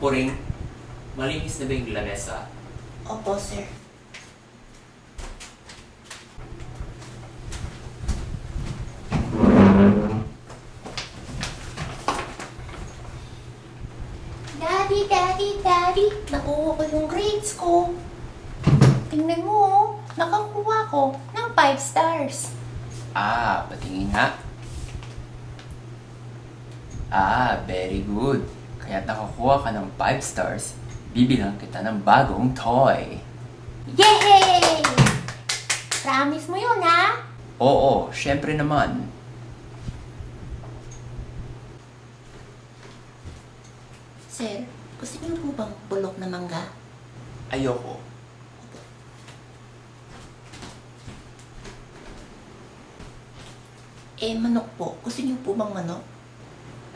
Puring, malinis na ba yung lamesa? Opo, sir. Daddy, nakuha ko yung grades ko. Tingnan mo, oh. Nakakuha ko ng 5 stars. Patingin nga. Very good. Kaya nakakuha ka ng 5 stars, bibilang kita ng bagong toy. Yay! Promise mo yun, ha? Oo, syempre naman. Sir, gusto niyo po bang bulok na mangga? Ayoko. Manok po. Gusto niyo po bang manok?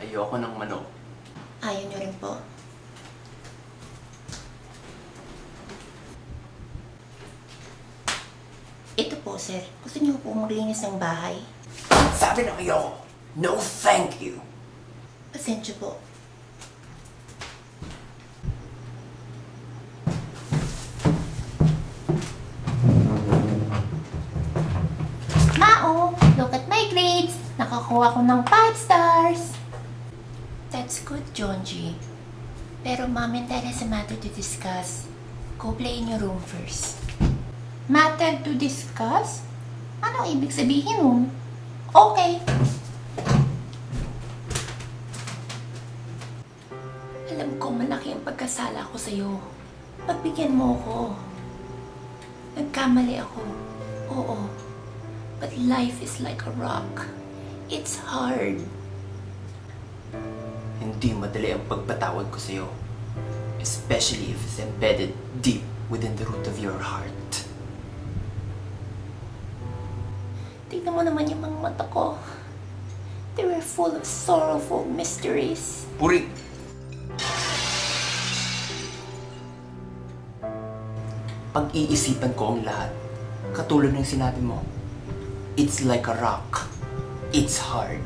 Ayoko ng manok. Ayaw niyo rin po. Ito po, sir. Gusto niyo po maglinis ng bahay? Sabi ng ayoko. No, thank you. Pasensya po. Mao, look at my grades. Nakakuha ko ng 5 stars. That's good, Jonji. Pero Mom and Dad has a matter to discuss. Go play in your room first. Matter to discuss? Ano ibig sabihin nun? Okay. Alam ko malaki ang pagkasala ko sa'yo. Pagbigyan mo ako. Nagkamali ako. Oo. But life is like a rock. It's hard. Hindi madali ang pagpatawad ko sa'yo. Especially if it's embedded deep within the root of your heart. Tignan mo naman yung mga mata ko. They were full of sorrowful mysteries. Puring! Pag-iisipan ko ang lahat. Katulad ng sinabi mo, it's like a rock. It's hard.